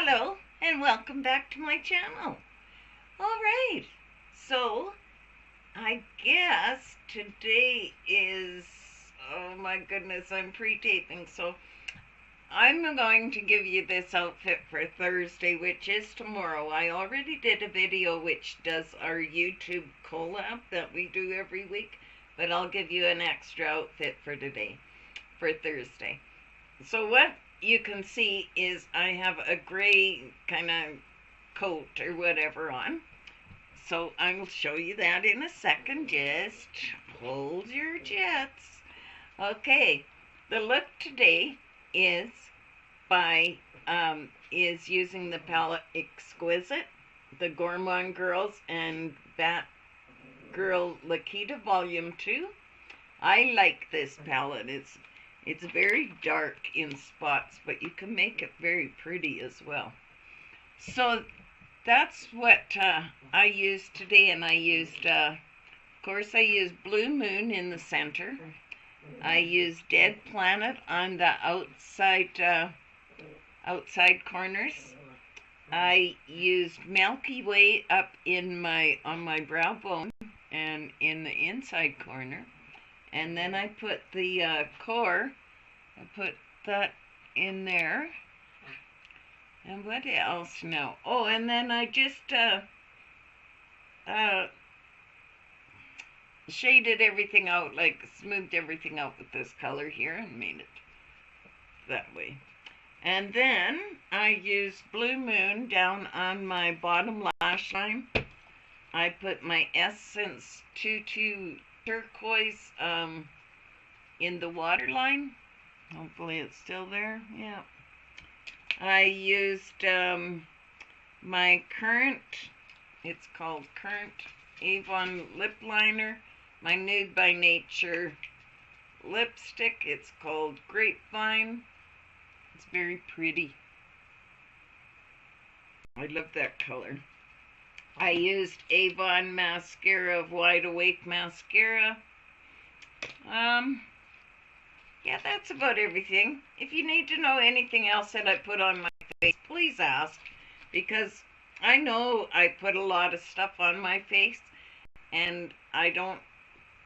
Hello and welcome back to my channel. Alright, so I guess today is, oh my goodness, I'm pre-taping, so I'm going to give you this outfit for Thursday, which is tomorrow. I already did a video which does our YouTube collab that we do every week, but I'll give you an extra outfit for today, for Thursday. So what you can see is I have a gray kind of coat or whatever on. So I will show you that in a second. Just hold your jets. Okay, the look today is using the palette Exquisite, the Gourmand Girls, and Bat Girl Lakita Volume 2. I like this palette. It's very dark in spots, but you can make it very pretty as well. So that's what I used today, and I used, of course, I used Blue Moon in the center. I used Dead Planet on the outside corners. I used Milky Way up in on my brow bone and in the inside corner. And then I put the core, I put that in there. And what else now? Oh, and then I just shaded everything out, like smoothed everything out with this color here and made it that way. And then I used Blue Moon down on my bottom lash line. I put my Essence 22 turquoise in the waterline. Hopefully it's still there. Yeah. I used my Current, it's called Current Avon lip liner, my Nude by Nature lipstick. It's called Grapevine. It's very pretty. I love that color. I used Avon mascara, Wide Awake mascara. Yeah, that's about everything. If you need to know anything else that I put on my face, please ask, because I know I put a lot of stuff on my face, and I don't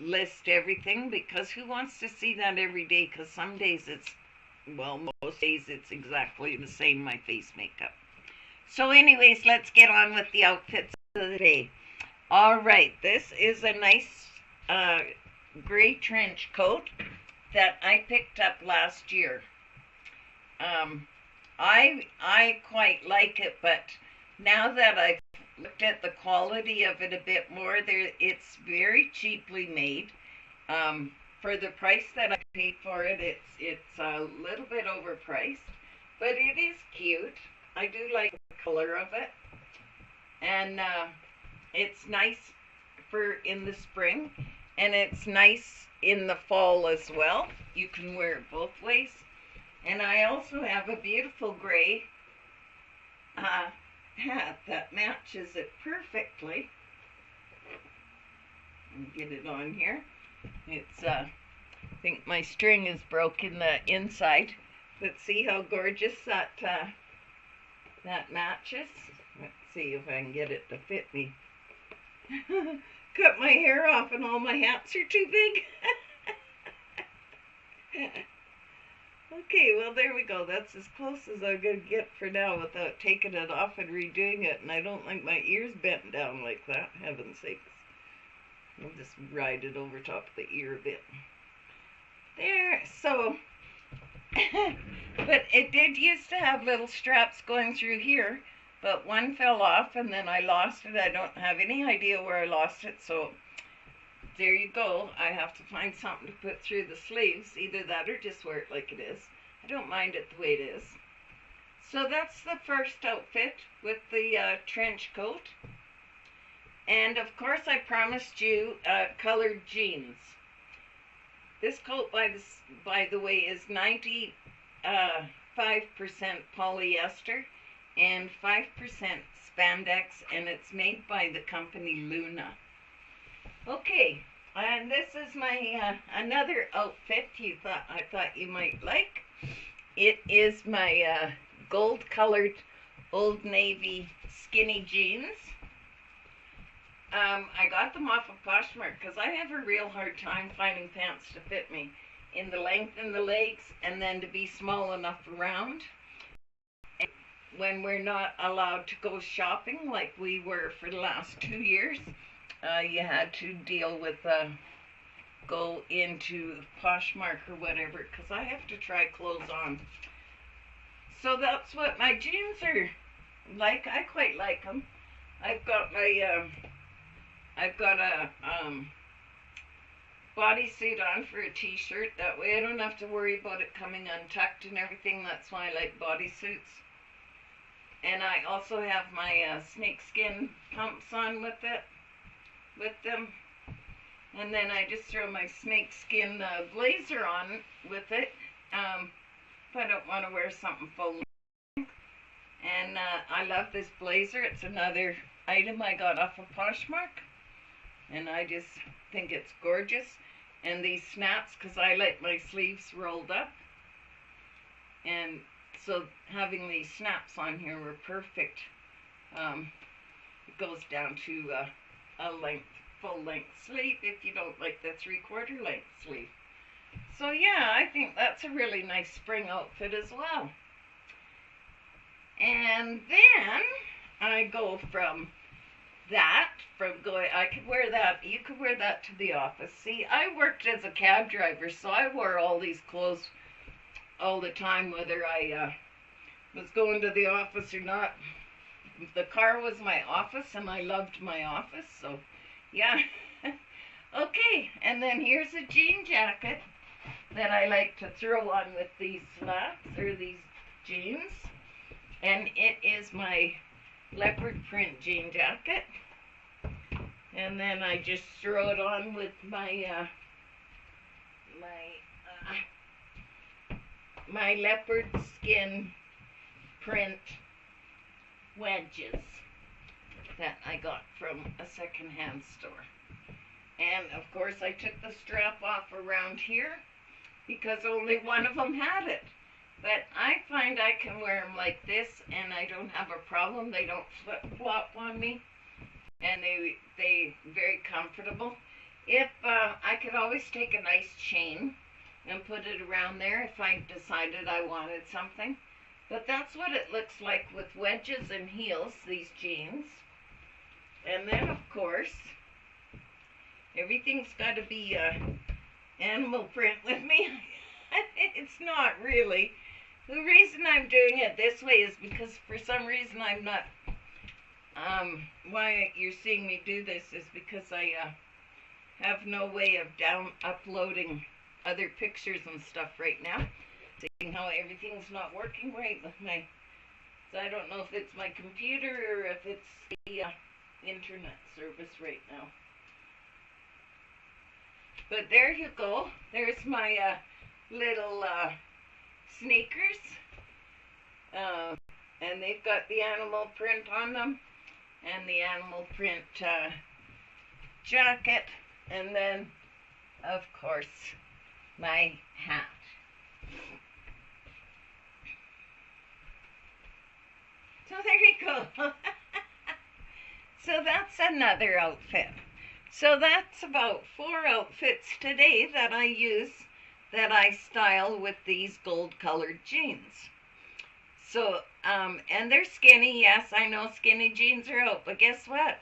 list everything, because who wants to see that every day? Because some days it's, well, most days it's exactly the same, my face makeup. So anyways, let's get on with the outfits of the day. Alright, this is a nice gray trench coat that I picked up last year. I quite like it, but now that I've looked at the quality of it a bit more, it's very cheaply made. For the price that I paid for it, it's a little bit overpriced, but it is cute. I do like the color of it, and it's nice for in the spring, and it's nice in the fall as well. You can wear it both ways. And I also have a beautiful gray hat that matches it perfectly. Get it on here. It's I think my string is broken the inside, but see how gorgeous that that matches. Let's see if I can get it to fit me. Cut my hair off and all my hats are too big. Okay, well there we go. That's as close as I'm going to get for now without taking it off and redoing it. And I don't like my ears bent down like that, heaven's sakes. I'll just ride it over top of the ear a bit. There, so, but it did used to have little straps going through here, but one fell off and then I lost it. I don't have any idea where I lost it, so there you go. I have to find something to put through the sleeves, either that or just wear it like it is. I don't mind it the way it is. So that's the first outfit with the trench coat. And of course I promised you colored jeans. This coat, by the way, is 95% polyester and 5% spandex, and it's made by the company Luna. Okay, and this is my another outfit I thought you might like. It is my gold colored Old Navy skinny jeans. I got them off of Poshmark because I have a real hard time finding pants to fit me in the length and the legs, and then to be small enough around. And when we're not allowed to go shopping like we were for the last 2 years, you had to deal with go into Poshmark or whatever, because I have to try clothes on. So that's what my jeans are like. I quite like them. I've got my I've got a bodysuit on for a t-shirt. That way I don't have to worry about it coming untucked and everything. That's why I like bodysuits. And I also have my snakeskin pumps on with them. And then I just throw my snakeskin blazer on with it. If I don't want to wear something full length. And I love this blazer. It's another item I got off of Poshmark. And I just think it's gorgeous. And these snaps, because I like my sleeves rolled up. And so having these snaps on here were perfect. It goes down to a length, full length sleeve if you don't like the 3/4 length sleeve. So yeah, I think that's a really nice spring outfit as well. And then I go from that, I could wear that, you could wear that to the office. See, I worked as a cab driver, so I wore all these clothes all the time, whether I was going to the office or not. The car was my office, and I loved my office, so yeah. Okay, and then here's a jean jacket that I like to throw on with these slacks, or these jeans. And it is my leopard print jean jacket. And then I just throw it on with my my leopard skin print wedges that I got from a secondhand store. And of course I took the strap off around here because only one of them had it. But I find I can wear them like this and I don't have a problem. They don't flip-flop on me, and they very comfortable. If I could always take a nice chain and put it around there if I decided I wanted something. But that's what it looks like with wedges and heels, these jeans. And then of course, everything's got to be animal print with me. It's not really. The reason I'm doing it this way is because for some reason I'm not, why you're seeing me do this is because I have no way of uploading other pictures and stuff right now. Seeing how everything's not working right with my, so I don't know if it's my computer or if it's the internet service right now. But there you go. There's my little sneakers. And they've got the animal print on them. And the animal print jacket. And then, of course, my hat. So there you go. So that's another outfit. So that's about 4 outfits today that I use, that I style with these gold colored jeans. So, and they're skinny. Yes, I know skinny jeans are out, but guess what?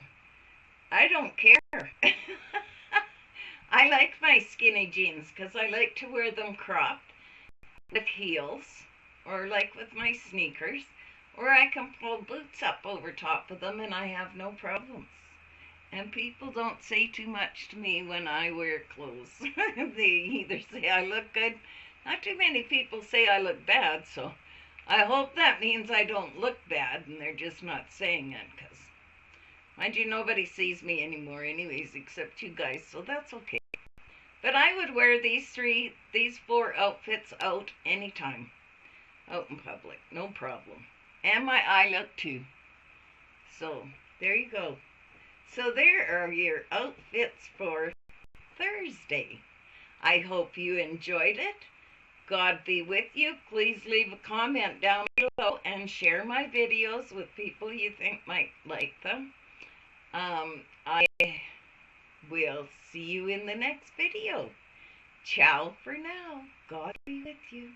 I don't care. I like my skinny jeans because I like to wear them cropped with heels, or like with my sneakers, or I can pull boots up over top of them and I have no problems. And people don't say too much to me when I wear clothes. They either say I look good. Not too many people say I look bad, so I hope that means I don't look bad and they're just not saying it, because mind you, nobody sees me anymore anyways except you guys, so that's okay. But I would wear these 4 outfits out anytime. Out in public, no problem. And my eye look too. So, there you go. So there are your outfits for Thursday. I hope you enjoyed it. God be with you. Please leave a comment down below and share my videos with people you think might like them. I will see you in the next video. Ciao for now. God be with you.